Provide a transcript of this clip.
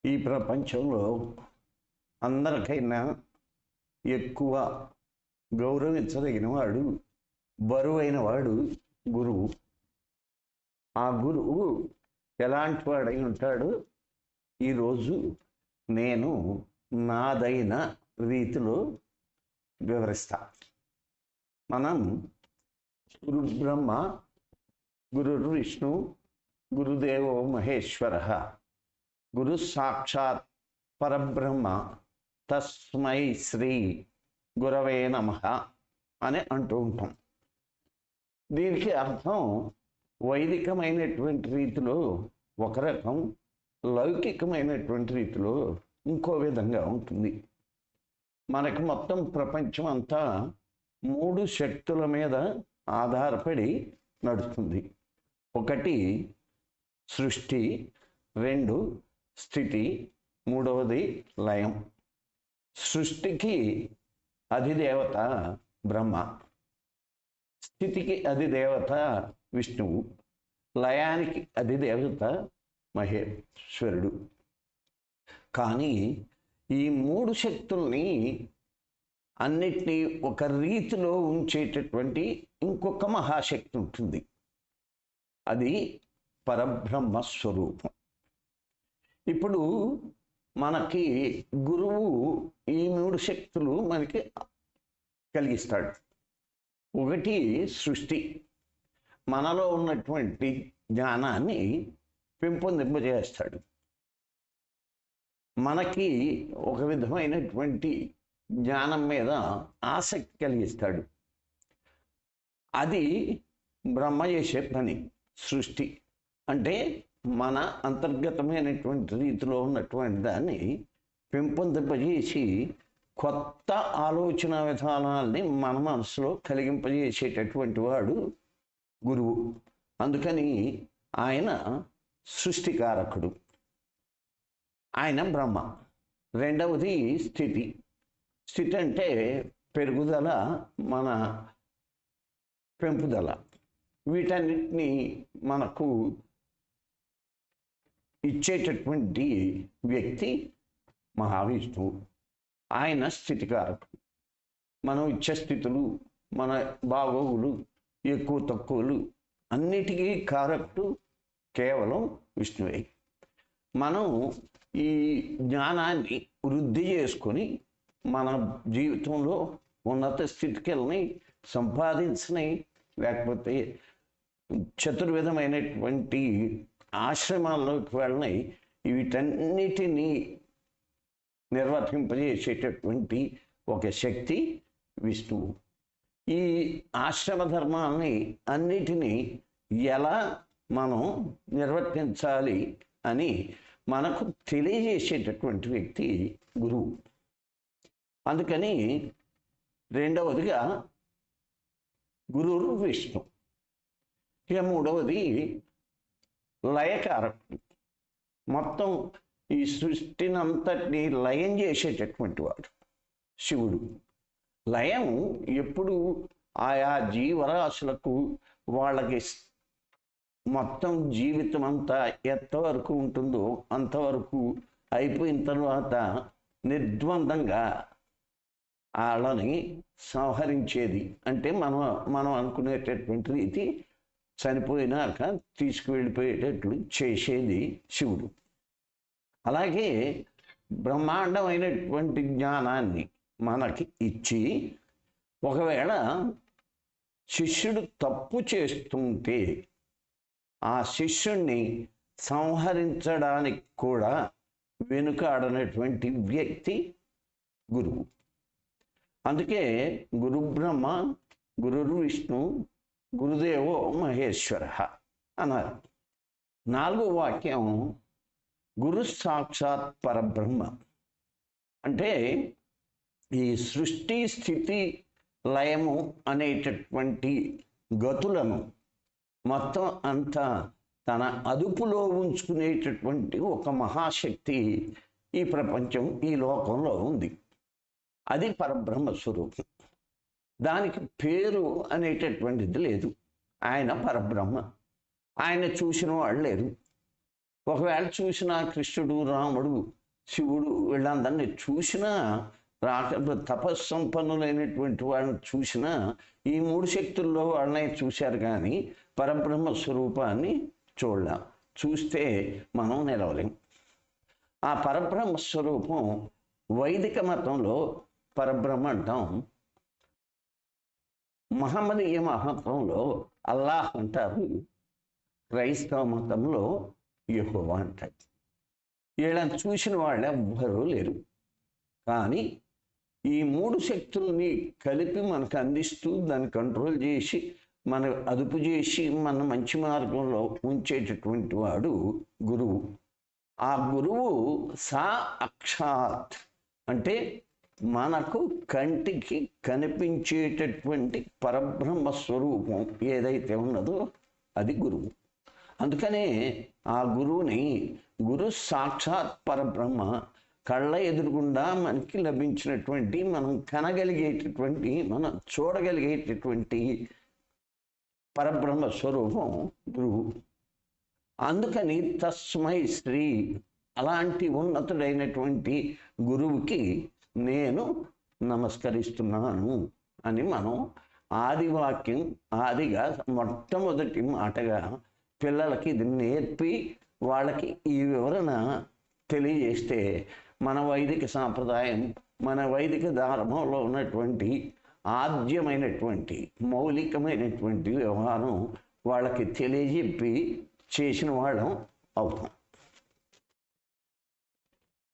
ఈ ప్రపంచంలో అందరికైనా ఎక్కువ గౌరవించదగిన వాడు, బరువైన వాడు గురువు. ఆ గురువు ఎలాంటి వాడై ఉంటాడు? ఈరోజు నేను నాదైన రీతిలో వివరిస్తా. మనం గురు బ్రహ్మ, గురు విష్ణు, గురుదేవో మహేశ్వర, గురు సాక్షాత్ పరబ్రహ్మ, తస్మై శ్రీ గురవే నమః అని అంటూ ఉంటాం. దీనికి అర్థం వైదికమైనటువంటి రీతిలో ఒక రకం, లౌకికమైనటువంటి రీతిలో ఇంకో విధంగా ఉంటుంది. మనకి మొత్తం ప్రపంచం అంతా 3 శక్తుల మీద ఆధారపడి నడుస్తుంది. ఒకటి సృష్టి, 2 స్థితి, 3వది లయం. సృష్టికి అధిదేవత బ్రహ్మ, స్థితికి అధిదేవత విష్ణువు, లయానికి అధిదేవత మహేశ్వరుడు. కానీ ఈ 3 శక్తుల్ని అన్నిటినీ ఒక రీతిలో ఉంచేటటువంటి ఇంకొక మహాశక్తి ఉంటుంది. అది పరబ్రహ్మ స్వరూపం. ఇప్పుడు మనకి గురువు ఈ 3 శక్తులు మనకి కలిగిస్తాడు. ఒకటి సృష్టి, మనలో ఉన్నటువంటి జ్ఞానాన్ని పెంపొందింపజేస్తాడు. మనకి ఒక విధమైనటువంటి జ్ఞానం మీద ఆసక్తి కలిగిస్తాడు. అది బ్రహ్మ చేసే పని. సృష్టి అంటే మన అంతర్గతమైనటువంటి రీతిలో ఉన్నటువంటి దాన్ని పెంపొందింపజేసి కొత్త ఆలోచన విధానాల్ని మన మనసులో కలిగింపజేసేటటువంటి వాడు గురువు. అందుకని ఆయన సృష్టికారకుడు, ఆయన బ్రహ్మ. రెండవది స్థితి. స్థితి అంటే పెరుగుదల, మన పెంపుదల. వీటన్నిటినీ మనకు ఇచ్చేటటువంటి వ్యక్తి మహావిష్ణువు. ఆయన స్థితికారకుడు. మనం ఇచ్చే స్థితులు, మన బాగోగులు, ఎక్కువ తక్కువలు అన్నిటికీ కారకుడు కేవలం విష్ణువే. మనం ఈ జ్ఞానాన్ని వృద్ధి చేసుకొని మన జీవితంలో ఉన్నత స్థితికి వెళ్ళని, సంపాదించని, లేకపోతే చతుర్విధమైనటువంటి ఆశ్రమాల్లోకి వెళ్ళని, వీటన్నిటినీ నిర్వర్తింపజేసేటటువంటి ఒక శక్తి విష్ణువు. ఈ ఆశ్రమ ధర్మాన్ని అన్నిటినీ ఎలా మనం నిర్వర్తించాలి అని మనకు తెలియజేసేటటువంటి వ్యక్తి గురువు. అందుకని రెండవదిగా గురువు విష్ణు. ఇక మూడవది లయకారకుడు. మొత్తం ఈ సృష్టినంతటిని లయం చేసేటటువంటి వాడు శివుడు. లయం ఎప్పుడు ఆయా జీవరాశులకు వాళ్ళకి మొత్తం జీవితం అంతా ఎంతవరకు ఉంటుందో అంతవరకు అయిపోయిన తర్వాత నిర్ద్వందంగా వాళ్ళని సంహరించేది. అంటే మనం అనుకునేటటువంటి రీతి చనిపోయినాక తీసుకువెళ్ళిపోయేటట్లు చేసేది శివుడు. అలాగే బ్రహ్మాండమైనటువంటి జ్ఞానాన్ని మనకి ఇచ్చి, ఒకవేళ శిష్యుడు తప్పు చేస్తుంటే ఆ శిష్యుణ్ణి సంహరించడానికి కూడా వెనుకాడనటువంటి వ్యక్తి గురువు. అందుకే గురు బ్రహ్మ, గురు విష్ణు, గురుదేవో మహేశ్వర అన్నారు. 4వ వాక్యం గురు సాక్షాత్ పరబ్రహ్మ. అంటే ఈ సృష్టి, స్థితి, లయము అనేటటువంటి గతులను మొత్తం అంతా తన అదుపులో ఉంచుకునేటటువంటి ఒక మహాశక్తి ఈ ప్రపంచం, ఈ లోకంలో ఉంది. అది పరబ్రహ్మ స్వరూపం. దానికి పేరు అనేటటువంటిది లేదు. ఆయన పరబ్రహ్మ. ఆయన చూసిన వాళ్ళు లేరు. ఒకవేళ చూసిన కృష్ణుడు, రాముడు శివుడు వీళ్ళందరినీ చూసినా, తపస్సంపన్నులైనటువంటి వాళ్ళని చూసినా ఈ 3 శక్తుల్లో వాళ్ళని చూశారు, కానీ పరబ్రహ్మ స్వరూపాన్ని చూడలేం. చూస్తే మనం నిలవలేం. ఆ పరబ్రహ్మ స్వరూపం వైదిక మతంలో పరబ్రహ్మ అంటాం, మహమ్మదీయ మతంలో అల్లాహ్ అంటారు, క్రైస్తవ మతంలో యెహోవా అంటారు. వీళ్ళని చూసిన వాళ్ళు ఎవ్వరూ లేరు. కానీ ఈ 3 శక్తుల్ని కలిపి మనకు అందిస్తూ దాన్ని కంట్రోల్ చేసి మన అదుపు చేసి మన మంచి మార్గంలో ఉంచేటటువంటి వాడు గురువు. ఆ గురువు అక్షాత్ అంటే మనకు కంటికి కనిపించేటటువంటి పరబ్రహ్మ స్వరూపం ఏదైతే ఉన్నదో అది గురువు. అందుకనే ఆ గురువుని గురు సాక్షాత్ పరబ్రహ్మ, కళ్ళ ఎదురుగుండా మనకి లభించినటువంటి, మనం కనగలిగేటటువంటి, మనం చూడగలిగేటటువంటి పరబ్రహ్మ స్వరూపం గురువు. అందుకని తస్మై శ్రీ, అలాంటి ఉన్నతుడైనటువంటి గురువుకి నేను నమస్కరిస్తున్నాను అని మనం ఆదివాక్యం, ఆదిగా మొట్టమొదటి మాటగా పిల్లలకి ఇది నేర్పి వాళ్ళకి ఈ వివరణ తెలియజేస్తే మన వైదిక సాంప్రదాయం, మన వైదిక ధర్మంలో ఉన్నటువంటి ఆద్యమైనటువంటి మౌలికమైనటువంటి వ్యవహారం వాళ్ళకి తెలియజెప్పి చేసిన వాళ్ళం అవుతాం.